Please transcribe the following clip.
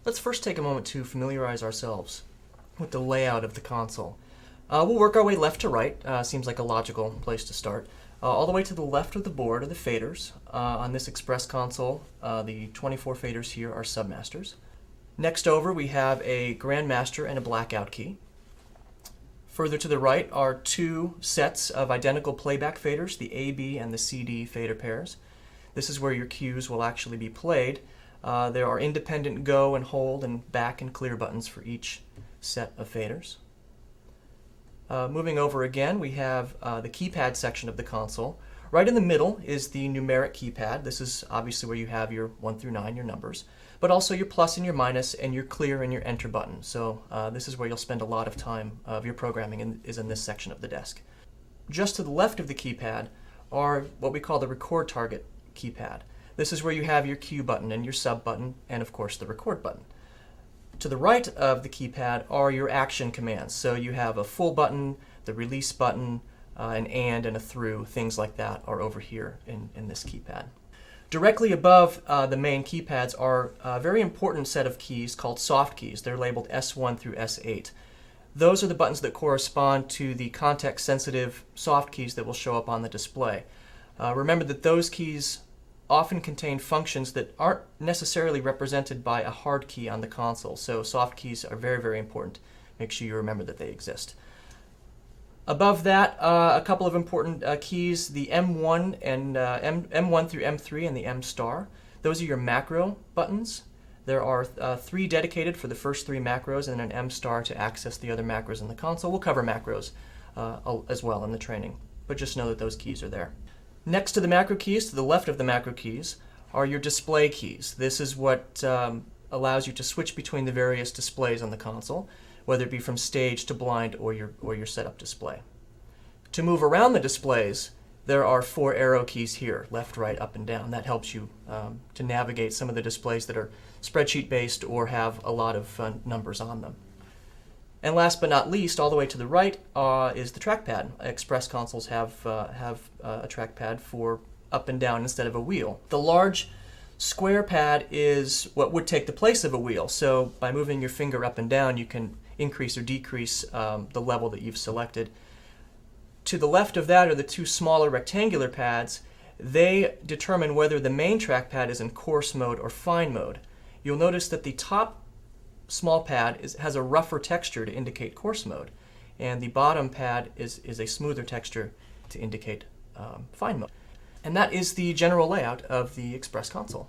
Let's first take a moment to familiarize ourselves with the layout of the console. We'll work our way left to right. Seems like a logical place to start. All the way to the left of the board are the faders. On this express console, the 24 faders here are submasters. Next over, we have a grandmaster and a blackout key. Further to the right are two sets of identical playback faders, the AB and the CD fader pairs. This is where your cues will actually be played. There are independent go and hold and back and clear buttons for each set of faders. Moving over again, we have the keypad section of the console. Right in the middle is the numeric keypad. This is obviously where you have your 1 through 9, your numbers, but also your plus and your minus and your clear and your enter button. So this is where you'll spend a lot of time of your programming is in this section of the desk. Just to the left of the keypad are what we call the record target keypad. This is where you have your cue button and your sub button and of course the record button. To the right of the keypad are your action commands. So you have a full button, the release button, an and a through, things like that are over here in this keypad. Directly above the main keypads are a very important set of keys called soft keys. They're labeled S1 through S8. Those are the buttons that correspond to the context-sensitive soft keys that will show up on the display. Remember that those keys often contain functions that aren't necessarily represented by a hard key on the console, so soft keys are very, very important. Make sure you remember that they exist. Above that, a couple of important keys, the M1 and M1 through M3 and the M star. Those are your macro buttons. There are 3 dedicated for the first 3 macros and an M star to access the other macros in the console. We'll cover macros as well in the training, but just know that those keys are there. Next to the macro keys, to the left of the macro keys, are your display keys. This is what allows you to switch between the various displays on the console, whether it be from stage to blind or your setup display. To move around the displays, there are 4 arrow keys here, left, right, up, and down. That helps you to navigate some of the displays that are spreadsheet-based or have a lot of numbers on them. And last but not least, all the way to the right is the trackpad. Express consoles have a trackpad for up and down instead of a wheel. The large square pad is what would take the place of a wheel. So by moving your finger up and down, you can increase or decrease the level that you've selected. To the left of that are the 2 smaller rectangular pads. They determine whether the main trackpad is in coarse mode or fine mode. You'll notice that the top small pad has a rougher texture to indicate coarse mode, and the bottom pad is a smoother texture to indicate fine mode. And that is the general layout of the Express console.